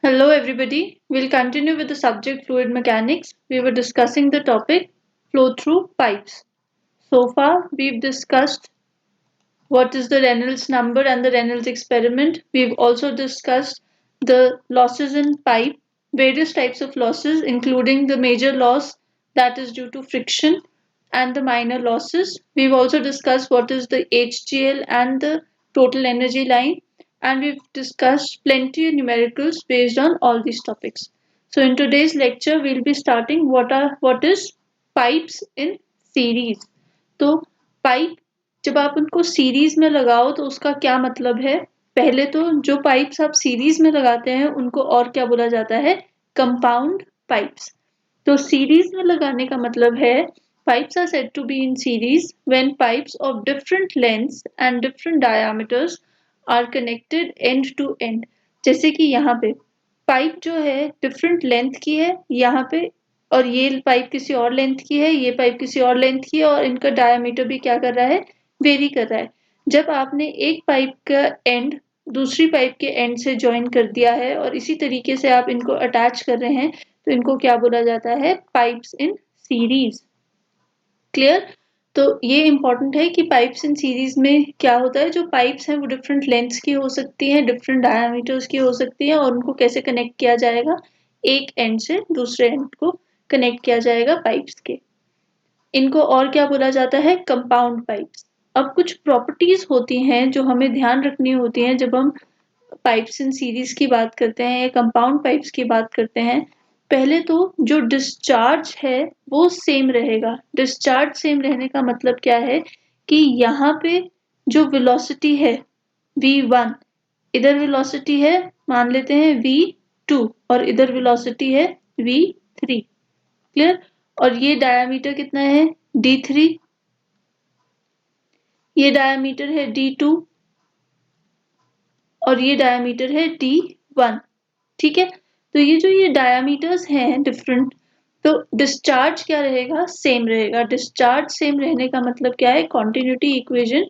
Hello, everybody. We'll continue with the subject fluid mechanics. We were discussing the topic flow through pipes. So far, we've discussed what is the Reynolds number and the Reynolds experiment. We've also discussed the losses in pipe, various types of losses, including the major loss that is due to friction and the minor losses. We've also discussed what is the HGL and the total energy line, and we've discussed plenty of numericals based on all these topics. So in today's lecture, we'll be starting what is pipes in series. तो pipe जब आप उनको series में लगाओ तो उसका क्या मतलब है। पहले तो जो पाइप्स आप सीरीज में लगाते हैं उनको और क्या बोला जाता है, कंपाउंड पाइप्स। तो सीरीज में लगाने का मतलब है pipes are said to be in series when pipes of different lengths and different diameters are connected end to end। जैसे कि यहाँ पे पाइप जो है डिफरेंट लेंथ की है यहाँ पे, और ये पाइप किसी और लेंथ की है, ये पाइप किसी और लेंथ की है, और इनका डायमीटर भी क्या कर रहा है, वेरी कर रहा है। जब आपने एक पाइप का एंड दूसरी पाइप के एंड से ज्वाइन कर दिया है और इसी तरीके से आप इनको अटैच कर रहे हैं तो इनको क्या बोला जाता है, पाइप्स इन सीरीज। क्लियर। तो ये इंपॉर्टेंट है कि पाइप्स इन सीरीज में क्या होता है, जो पाइप्स हैं वो डिफरेंट लेंथ्स की हो सकती हैं, डिफरेंट डायमीटर्स की हो सकती हैं, और उनको कैसे कनेक्ट किया जाएगा, एक एंड से दूसरे एंड को कनेक्ट किया जाएगा पाइप्स के। इनको और क्या बोला जाता है, कंपाउंड पाइप्स। अब कुछ प्रॉपर्टीज होती हैं जो हमें ध्यान रखनी होती हैं जब हम पाइप्स इन सीरीज की बात करते हैं या कंपाउंड पाइप्स की बात करते हैं। पहले तो जो डिस्चार्ज है वो सेम रहेगा। डिस्चार्ज सेम रहने का मतलब क्या है कि यहाँ पे जो वेलोसिटी है v1, इधर वेलोसिटी है मान लेते हैं v2, और इधर वेलोसिटी है v3। क्लियर। और ये डायमीटर कितना है, d3, ये डायमीटर है d2, और ये डायमीटर है d1। ठीक है। तो ये डायमीटर्स हैं डिफरेंट, तो डिस्चार्ज क्या रहेगा, सेम रहेगा। डिस्चार्ज सेम रहने का मतलब क्या है, continuity equation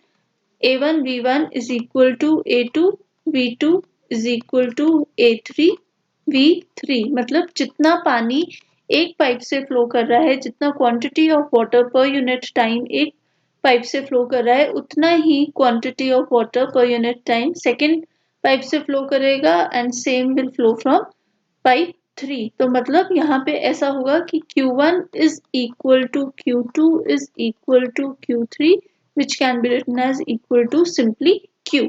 a1 v1 is equal to a2 v2 is equal to a3 v3। मतलब जितना पानी एक पाइप से फ्लो कर रहा है, जितना quantity of water per unit time एक पाइप से फ्लो कर रहा है, उतना ही quantity of water per unit time second pipe से फ्लो करेगा, and same will flow from pipe 3। तो मतलब यहाँ पे ऐसा होगा कि Q1 is equal to Q2 is equal to Q3 which can be written as equal to simply Q।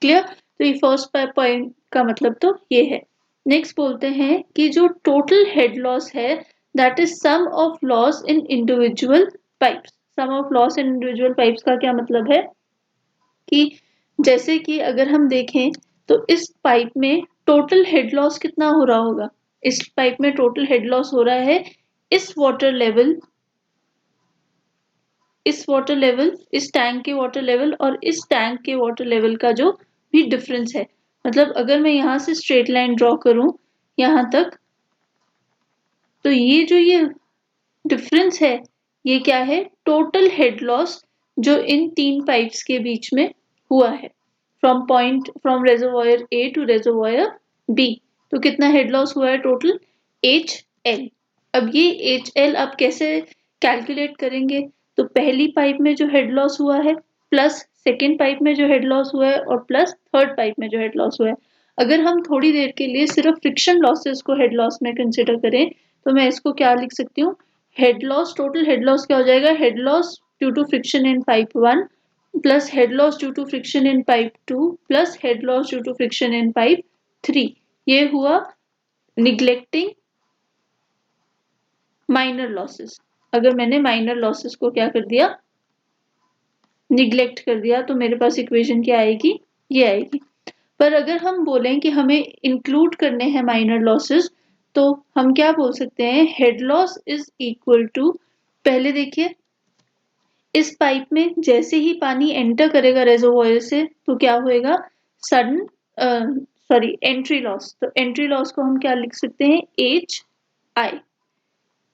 Clear. तो ये फर्स्ट पॉइंट का मतलब तो ये है। नेक्स्ट बोलते हैं कि जो टोटल हेड लॉस है that is sum of loss in individual pipes. Sum of loss in individual pipes का क्या मतलब है कि जैसे कि अगर हम देखें तो इस पाइप में टोटल हेड लॉस कितना हो रहा होगा, इस पाइप में टोटल हेड लॉस हो रहा है इस वाटर लेवल, इस टैंक के वाटर लेवल और इस टैंक के वाटर लेवल का जो भी डिफरेंस है। मतलब अगर मैं यहाँ से स्ट्रेट लाइन ड्रॉ करूं यहाँ तक, तो ये डिफरेंस है, ये क्या है, टोटल हेड लॉस जो इन तीन पाइप्स के बीच में हुआ है, from reservoir A to reservoir B. तो कितना हेड लॉस हुआ है टोटल, HL। अब ये HL आप कैसे कैलकुलेट करेंगे, तो पहली पाइप में जो हेड लॉस हुआ है प्लस सेकेंड पाइप में जो हेड लॉस हुआ है और प्लस थर्ड पाइप में जो हेड लॉस हुआ है। अगर हम थोड़ी देर के लिए सिर्फ फ्रिक्शन लॉसेस को हेड लॉस में कंसिडर करें तो मैं इसको क्या लिख सकती हूँ, head loss, total head loss क्या हो जाएगा, head loss due to friction in pipe 1 plus head loss due to friction in pipe 2 plus head loss due to friction in pipe 3। ये हुआ निग्लेक्टिंग माइनर लॉसेस। अगर मैंने minor losses को क्या कर दिया, निग्लेक्ट कर दिया, तो मेरे पास इक्वेशन क्या आएगी, ये आएगी। पर अगर हम बोलें कि हमें इंक्लूड करने हैं माइनर लॉसेस तो हम क्या बोल सकते हैं, head loss is equal to, पहले देखिए इस पाइप में जैसे ही पानी एंटर करेगा रेजर्वॉयर से तो क्या होएगा, सडन एंट्री लॉस। तो एंट्री लॉस को हम क्या लिख सकते हैं, HI,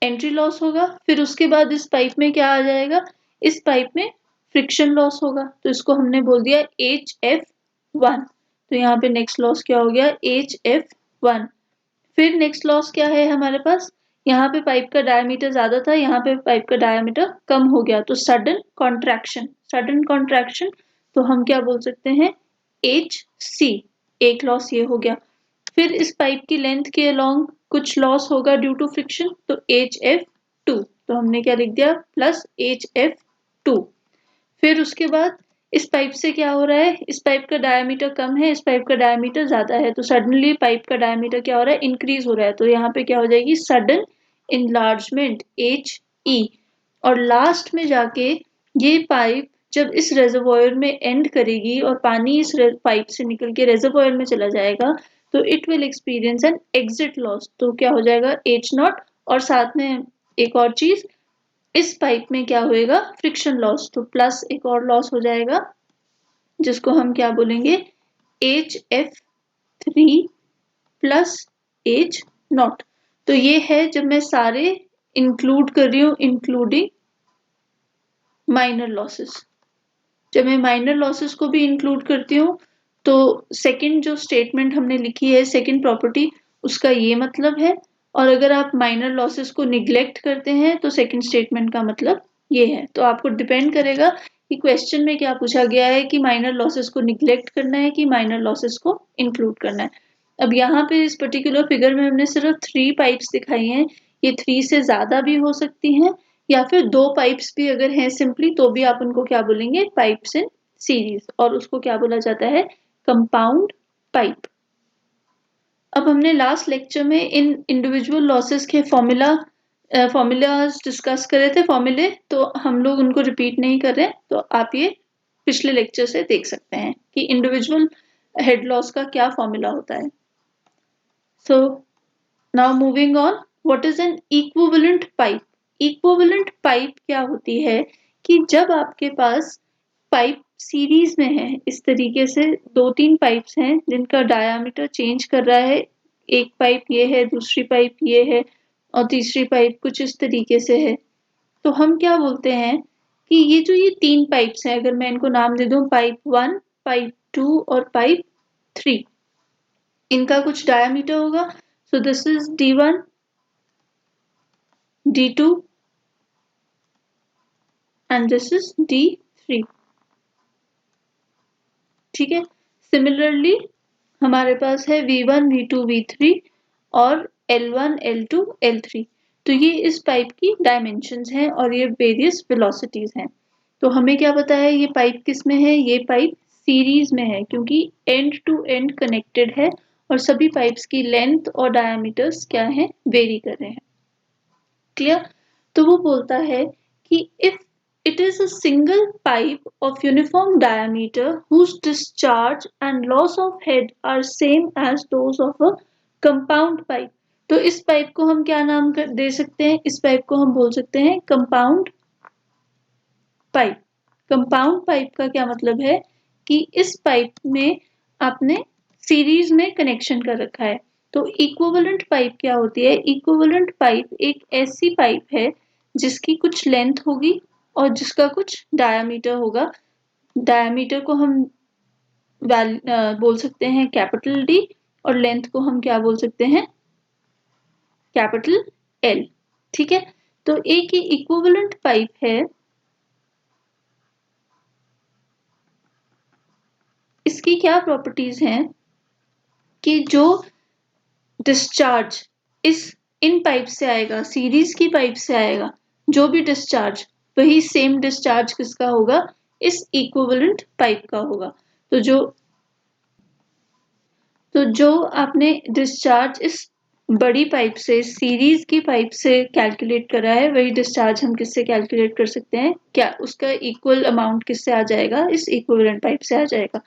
एंट्री लॉस होगा। फिर उसके बाद इस पाइप में क्या आ जाएगा, इस पाइप में फ्रिक्शन लॉस होगा, तो इसको हमने बोल दिया HF1। तो यहाँ पे नेक्स्ट लॉस क्या हो गया, HF1। फिर नेक्स्ट लॉस क्या है हमारे पास, यहाँ पे पाइप का डायमीटर ज्यादा था, यहाँ पे पाइप का डायमीटर कम हो गया, तो सडन कॉन्ट्रैक्शन, तो हम क्या बोल सकते हैं, HC, एक लॉस ये हो गया। फिर इस पाइप की लेंथ के अलोंग कुछ लॉस होगा ड्यू टू फ्रिक्शन, तो HF2, तो हमने क्या लिख दिया, प्लस HF2। फिर उसके बाद इस पाइप से क्या हो रहा है, इस पाइप का डायमीटर कम है, इस पाइप का डायमीटर ज्यादा है, तो सडनली पाइप का डायमीटर क्या हो रहा है, इंक्रीज हो रहा है, तो यहाँ पे क्या हो जाएगी, सडन इनलार्जमेंट, HE। और लास्ट में जाके ये पाइप जब इस रेजर्वोयर में एंड करेगी और पानी इस पाइप से निकल के रेजर्वोयर में चला जाएगा, तो it will experience an exit loss, तो क्या हो जाएगा, H0। और साथ में एक और चीज, इस पाइप में क्या होएगा, फ्रिक्शन लॉस, तो प्लस एक और लॉस हो जाएगा जिसको हम क्या बोलेंगे, HF3 प्लस H0। तो ये है जब मैं सारे इंक्लूड कर रही हूँ इंक्लूडिंग माइनर लॉसेस। जब मैं माइनर लॉसेस को भी इंक्लूड करती हूँ तो सेकंड जो स्टेटमेंट हमने लिखी है, सेकंड प्रॉपर्टी, उसका ये मतलब है। और अगर आप माइनर लॉसेस को निग्लेक्ट करते हैं तो सेकंड स्टेटमेंट का मतलब ये है। तो आपको डिपेंड करेगा कि क्वेश्चन में क्या पूछा गया है, कि माइनर लॉसेस को निग्लेक्ट करना है कि माइनर लॉसेस को इंक्लूड करना है। अब यहाँ पे इस पर्टिकुलर फिगर में हमने सिर्फ 3 पाइप्स दिखाई हैं, ये 3 से ज्यादा भी हो सकती हैं, या फिर 2 पाइप्स भी अगर हैं सिंपली, तो भी आप उनको क्या बोलेंगे, पाइप्स इन सीरीज, और उसको क्या बोला जाता है, कंपाउंड पाइप। अब हमने लास्ट लेक्चर में इन इंडिविजुअल लॉसेस के फॉर्मूलाज डिस्कस करे थे, फॉर्मूले, तो हम लोग उनको रिपीट नहीं कर रहे, तो आप ये पिछले लेक्चर से देख सकते हैं कि इंडिविजुअल हेड लॉस का क्या फॉर्मूला होता है। So now moving on, what is an equivalent pipe. Equivalent pipe क्या होती है, कि जब आपके पास पाइप सीरीज में है, इस तरीके से 2-3 पाइप्स हैं जिनका डायामीटर चेंज कर रहा है, एक पाइप ये है, दूसरी पाइप ये है, और तीसरी पाइप कुछ इस तरीके से है, तो हम क्या बोलते हैं कि ये 3 पाइप्स हैं, अगर मैं इनको नाम दे दूं पाइप 1, पाइप 2 और पाइप 3, इनका कुछ डायामीटर होगा, so this is D1, D2 and this is D3। ठीक है, सिमिलरली हमारे पास है V1, V2, V3 और L1, L2, L3। तो ये इस पाइप की डायमेंशंस हैं और ये वेरियस वेलोसिटीज हैं। तो हमें क्या पता है ये पाइप किस में है, ये पाइप सीरीज में है, क्योंकि एंड टू एंड कनेक्टेड है और सभी पाइप्स की लेंथ और डायमीटर्स क्या है, वेरी कर रहे हैं। क्लियर। तो वो बोलता है कि if it is a single pipe of uniform diameter whose discharge and loss of head are same as those of a compound pipe। तो इस पाइप को हम क्या नाम दे सकते हैं, इस पाइप को हम बोल सकते हैं कंपाउंड पाइप। कंपाउंड पाइप का क्या मतलब है कि इस पाइप में आपने सीरीज में कनेक्शन कर रखा है। तो इक्विवेलेंट पाइप क्या होती है, इक्विवेलेंट पाइप एक ऐसी पाइप है जिसकी कुछ लेंथ होगी और जिसका कुछ डायामीटर होगा। डायामीटर को हम बोल सकते हैं कैपिटल D, और लेंथ को हम क्या बोल सकते हैं, कैपिटल L। ठीक है, तो एक ही इक्विवेलेंट पाइप है, इसकी क्या प्रॉपर्टीज हैं कि जो डिस्चार्ज इन पाइप से आएगा, सीरीज की पाइप से आएगा, जो भी डिस्चार्ज, वही सेम डिस्चार्ज किसका होगा, इस इक्विवेलेंट पाइप का होगा। तो जो आपने डिस्चार्ज इस बड़ी पाइप से, सीरीज की पाइप से कैलकुलेट करा है, वही डिस्चार्ज हम किससे कैलकुलेट कर सकते हैं, क्या उसका इक्वल अमाउंट किससे आ जाएगा, इस इक्विवेलेंट पाइप से आ जाएगा।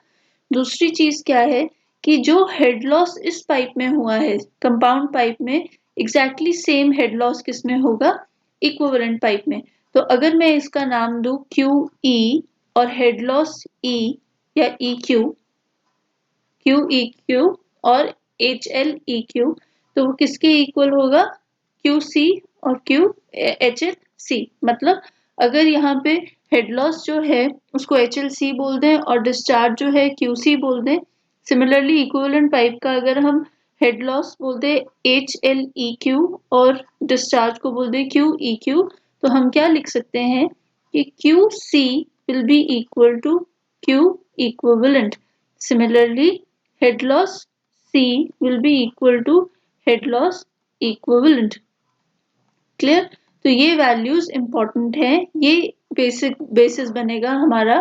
दूसरी चीज क्या है कि जो हेड लॉस इस पाइप में हुआ है, कंपाउंड पाइप में, एग्जैक्टली सेम हेड लॉस किस में होगा, इक्विवेलेंट पाइप में। तो अगर मैं इसका नाम दूं QE और हेड लॉस E या EQ, QEQ और HLEQ, तो वो किसके इक्वल होगा, QC और HLC। मतलब अगर यहाँ पे हेड लॉस जो है उसको HLC बोल दें और डिस्चार्ज जो है QC बोल दें, सिमिलरली इक्विवेलेंट पाइप का अगर हम हेड लॉस बोलते HLEQ और डिस्चार्ज को बोलते QEQ। तो हम क्या लिख सकते हैं कि QC will be equal to Q equivalent. Similarly, head loss C will be equal to head loss equivalent. Clear? तो ये वैल्यूज इंपॉर्टेंट है, ये बेसिक बेसिस बनेगा हमारा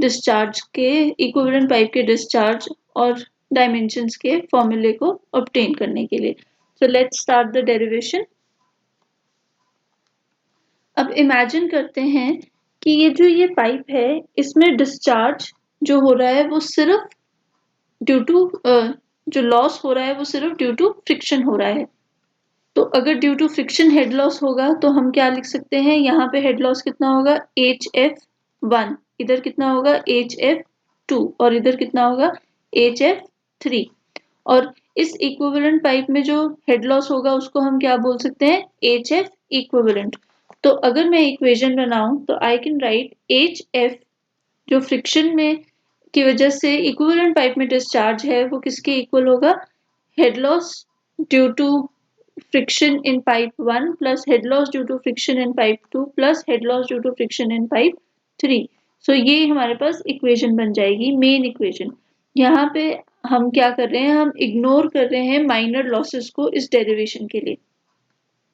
डिस्चार्ज के, इक्विवेलेंट पाइप के डिस्चार्ज और डायमेंशंस के फॉर्मूले को ऑब्टेन करने के लिए। So let's start the derivation. अब इमेजिन करते हैं कि ये पाइप है, इसमें डिस्चार्ज जो हो रहा है वो सिर्फ ड्यू टू जो लॉस हो रहा है वो सिर्फ ड्यू टू फ्रिक्शन हो रहा है। तो अगर due to friction head loss होगा तो हम क्या लिख सकते हैं, यहाँ पे हेड लॉस कितना होगा HF1, इधर कितना होगा HF2 और इधर कितना होगा HF3। और इस इक्विवेलेंट पाइप में जो हेड लॉस होगा उसको हम क्या बोल सकते हैं, HF इक्विवेलेंट। तो अगर मैं इक्वेशन बनाऊं तो आई कैन राइट HF जो फ्रिक्शन में की वजह से इक्विवेलेंट पाइप में डिस्चार्ज है वो किसके इक्वल होगा, head loss due to friction in pipe 1 plus head loss due to friction in pipe 2 plus head loss due to friction in pipe 3। So ये हमारे पास इक्वेशन बन जाएगी, मेन इक्वेशन। यहाँ पे हम क्या कर रहे हैं, हम इग्नोर कर रहे हैं माइनर लॉसेस को इस डेरिवेशन के लिए।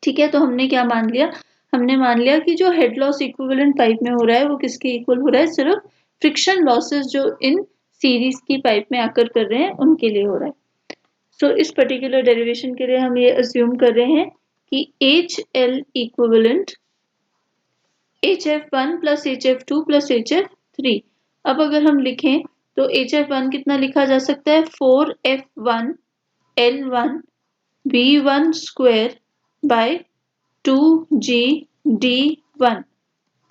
ठीक है, तो हमने क्या मान लिया, हमने मान लिया कि जो हेड लॉस इक्विवेलेंट पाइप में हो रहा है वो किसके इक्वल हो रहा है, सिर्फ फ्रिक्शन लॉसेस जो इन सीरीज की पाइप में आकर कर रहे हैं उनके लिए हो रहा है। सो इस पर्टिकुलर डेरिवेशन के लिए हम ये अज्यूम कर रहे हैं कि HL equivalent HF1 plus HF2 plus HF3। अब अगर हम लिखें तो HF1 कितना लिखा जा सकता है, 4F1 L1 V1 square by 2G D1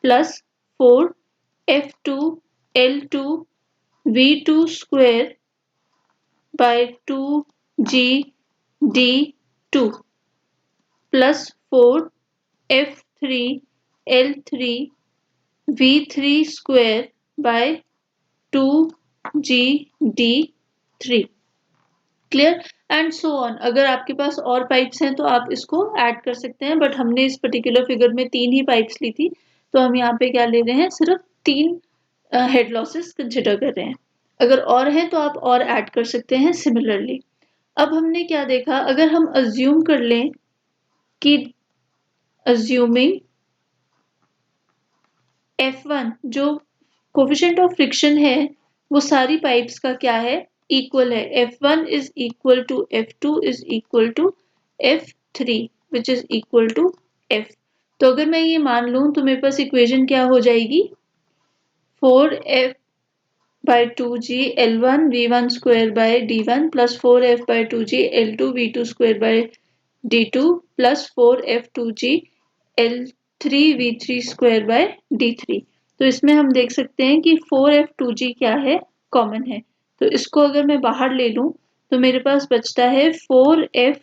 plus 4F2 L2 V2 square by 2G D2 plus 4F3 L3 V3 square by 2G D3। Clear? And so on. अगर आपके पास और पाइप्स हैं तो आप इसको ऐड कर सकते हैं, बट हमने इस पर्टिकुलर फिगर में 3 ही पाइप्स ली थी तो हम यहाँ पे क्या ले रहे हैं, सिर्फ 3 हेड लॉसेस कंसिडर कर रहे हैं। अगर और हैं तो आप और ऐड कर सकते हैं सिमिलरली। अब हमने क्या देखा, अगर हम अज्यूम कर लें कि अज्यूमिंग F1 जो कोफिशिएंट ऑफ फ्रिक्शन है वो सारी पाइप्स का क्या है, इक्वल है। F1 is equal to F2 is equal to F3 which is equal to F। तो अगर मैं ये मान लूं तो मेरे पास इक्वेशन क्या हो जाएगी, 4F by 2G L1 V1 square by D1 plus 4F by 2G L2 V2 square by D2 plus 4F 2G L3 V3 square by D3। तो इसमें हम देख सकते हैं कि 4F 2G क्या है, कॉमन है। तो इसको अगर मैं बाहर ले लूं तो मेरे पास बचता है 4F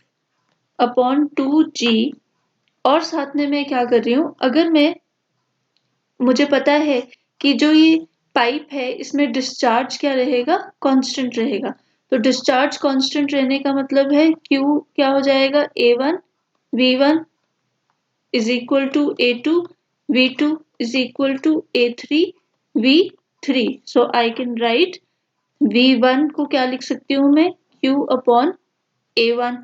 अपॉन 2G। और साथ में मैं क्या कर रही हूँ, अगर मैं, मुझे पता है कि जो ये पाइप है इसमें डिस्चार्ज क्या रहेगा, कांस्टेंट रहेगा। तो डिस्चार्ज कांस्टेंट रहने का मतलब है Q क्या हो जाएगा, A1 V1 is equal to A2 V2 is equal to A3 V3। So I can write V1 को क्या लिख सकती हूँ मैं, Q अपॉन A1।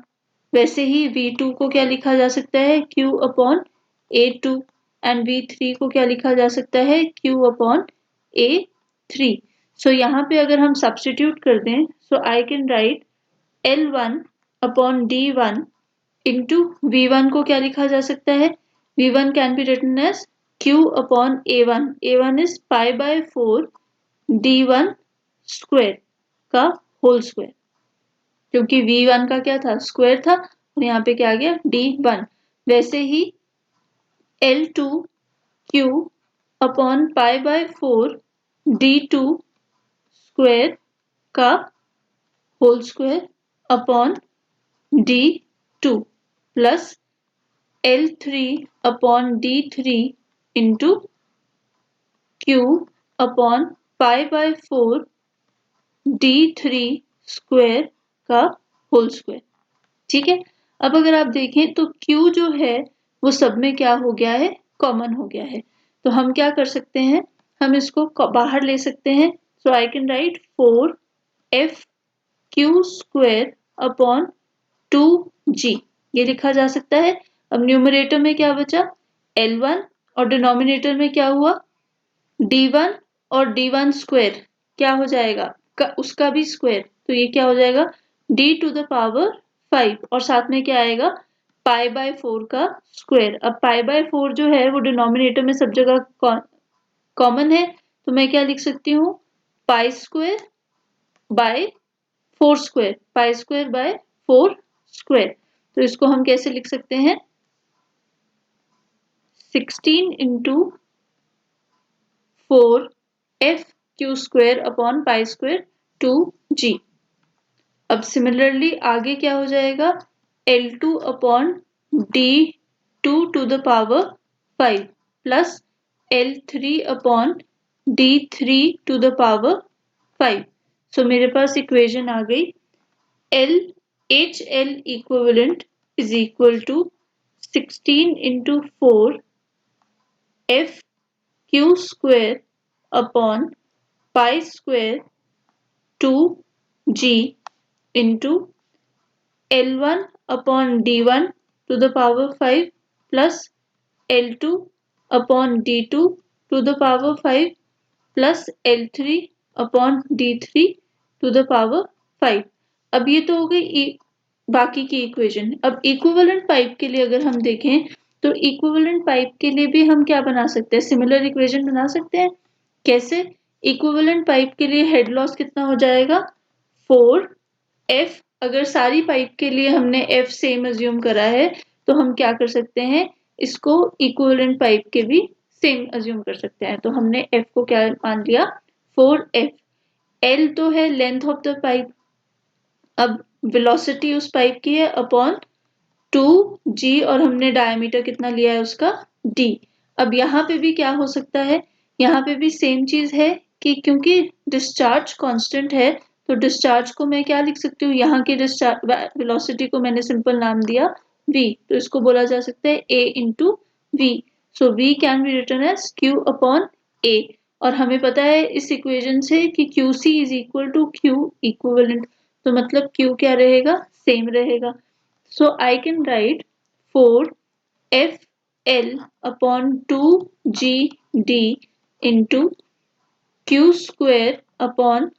वैसे ही V2 को क्या लिखा जा सकता है, Q upon A2 and V3 को क्या लिखा जा सकता है, Q अपॉन A3। सो यहाँ पे अगर हम सब्स्टिट्यूट कर दें so I can write L1 upon D1 into V1 को क्या लिखा जा सकता है, V1 can be written as Q upon A1। A1 is pi by 4 D1 square का होल स्क्वायर, क्योंकि V1 का क्या था, स्क्वायर था, और यहाँ पे क्या आ गया D1। वैसे ही L2 Q upon pi by 4 D2 square का whole square upon D2 plus L3 upon D3 into Q upon pi by 4 D3 square का होल स्क्वायर। ठीक है। अब अगर आप देखें तो Q जो है वो सब में क्या हो गया है, कॉमन हो गया है। तो हम क्या कर सकते हैं, हम इसको बाहर ले सकते हैं। So I can write 4f q square upon 2g, ये लिखा जा सकता है। अब न्यूमरेटर में क्या बचा, L1, और डिनोमिनेटर में क्या हुआ, D1, और D1 स्क्वायर क्या हो जाएगा, उसका भी स्क्वायर, तो ये क्या हो जाएगा d टू द पावर 5, और साथ में क्या आएगा, पाई बाय 4 का स्क्वायर। अब पाई बाय 4 जो है वो डिनोमिनेटर में सब जगह कॉमन है, तो मैं क्या लिख सकती हूँ, pi square by 4 square, pi square by 4 square. तो इसको हम कैसे लिख सकते हैं, 16 into 4 F Q square upon pi square 2g। अब सिमिलरली आगे क्या हो जाएगा, L2 upon D2 to the power 5 plus L3 upon D3 to the power 5। So मेरे पास इक्वेशन आ गई, L HL equivalent is equal to 16 into 4 F Q square upon pi square 2G into L1 upon D1 to the power 5 plus L2 upon D2 to the power 5 plus L3 upon D3 to the power 5। अब ये तो हो गई बाकी की equation. अब equivalent pipe के लिए अगर हम देखें तो इक्विवेलेंट पाइप के लिए भी हम क्या बना सकते हैं, सिमिलर इक्वेशन बना सकते हैं। कैसे, इक्विवेलेंट पाइप के लिए हेड लॉस कितना हो जाएगा, 4f। अगर सारी पाइप के लिए हमने f सेम अज्यूम करा है तो हम क्या कर सकते हैं, इसको इक्विवेलेंट पाइप के भी सेम अज्यूम कर सकते हैं। तो हमने f को क्या मान लिया, 4f। l तो है लेंथ ऑफ द पाइप, अब वेलोसिटी उस पाइप की है अपॉन 2g, और हमने डायमीटर कितना लिया है उसका, d। अब यहाँ पे भी क्या हो सकता है, यहाँ पे भी सेम चीज है कि क्योंकि डिस्चार्ज कांस्टेंट है तो डिस्चार्ज को मैं क्या लिख सकती हूँ, यहाँ की डिस्चार्ज वेलोसिटी को मैंने सिंपल नाम दिया v, तो इसको बोला जा सकता है a into v। So v can be written as q upon a। और हमें पता है इस इक्वेशन से कि QC is equal to Q equivalent, तो मतलब Q क्या रहेगा, सेम रहेगा। So I can write 4FL upon 2GD into Q square upon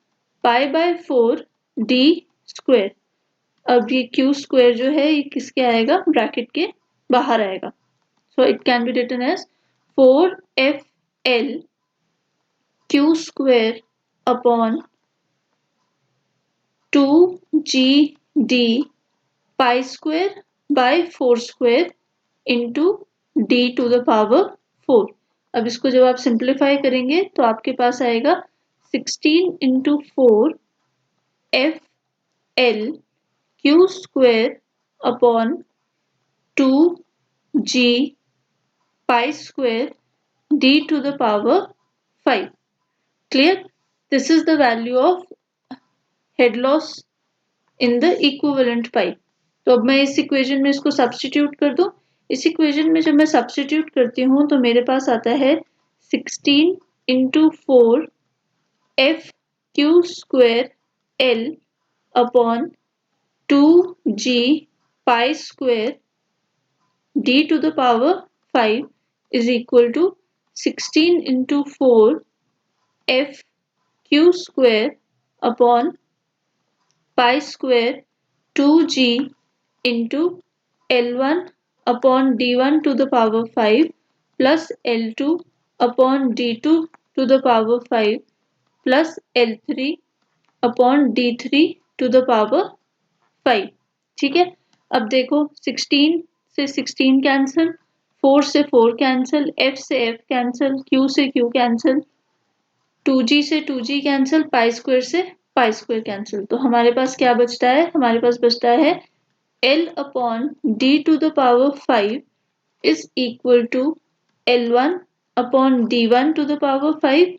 pi by 4D square। अब ये Q square जो है ये किसके आएगा, ब्रैकेट के बाहर आएगा। So it can be written as 4FL Q square upon 2GD pi square by 4 square into d to the power 4। अब इसको जब आप सिंप्लीफाई करेंगे तो आपके पास आएगा 16 into 4 f l q square upon 2g pi square d to the power 5। Clear? This is the value of head loss in the equivalent pipe। तो अब मैं इस इक्वेशन में इसको सब्स्टिट्यूट कर दूं। इस इक्वेशन में जब मैं सब्स्टिट्यूट करती हूँ तो मेरे पास आता है 16 into 4 F Q square L upon 2g pi square d to the power 5 is equal to 16 into 4 f q square upon pi square 2g into L1 upon D1 to the power 5 plus L2 upon D2 to the power 5 plus L3 upon D3 to the power 5। ठीक है, अब देखो 16 से 16 cancel, 4 से 4 cancel, F से F cancel, Q से Q cancel, 2g से 2g cancel, pi square से पाई स्क्वायर कैंसिल। तो हमारे पास क्या बचता है, हमारे पास बचता है L upon d to the power 5 is equal to L1 upon d1 to the power 5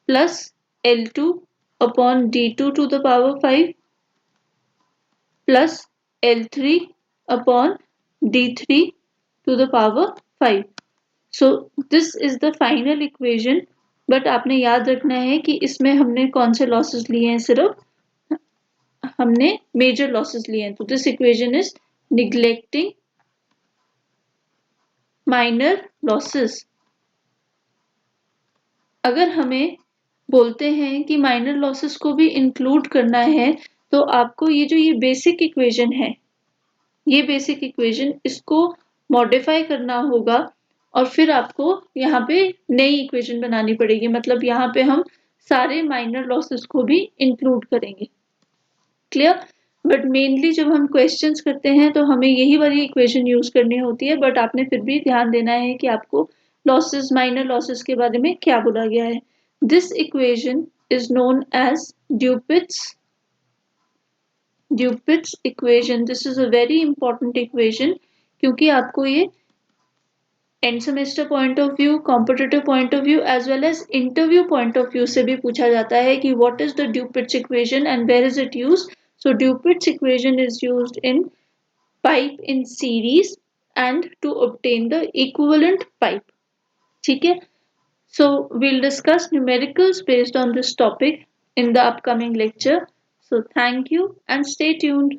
plus L2 upon d2 to the power 5 plus L3 upon D3 to the power 5. So this is the final equation. But आपने याद रखना है कि इसमें हमने कौन से losses लिए हैं, सिर्फ हमने मेजर लॉसेस लिए हैं. तो this equation is neglecting minor losses. अगर हमें बोलते हैं कि माइनर लॉसेस को भी इंक्लूड करना है तो आपको ये बेसिक इक्वेशन है, ये बेसिक इक्वेशन इसको मॉडिफाई करना होगा और फिर आपको यहाँ पे नई इक्वेशन बनानी पड़ेगी. मतलब यहाँ पे हम सारे माइनर लॉसेस को भी इंक्लूड करेंगे. क्लियर? बट मेनली जब हम क्वेश्चंस करते हैं तो हमें यही वाली इक्वेशन यूज करनी होती है. बट आपने फिर भी ध्यान देना है कि आपको लॉसेस, माइनर लॉसेस के बारे में क्या बोला गया है. This equation is known as Dupuit's equation. This is a very important equation क्योंकि आपको ये end semester point of view, competitive point of view as well as interview point of view से भी पूछा जाता है कि what is the Dupuit's equation and where is it used. So Dupit's equation is used in pipe in series and to obtain the equivalent pipe. ठीक है? So we'll discuss numericals based on this topic in the upcoming lecture. So thank you and stay tuned.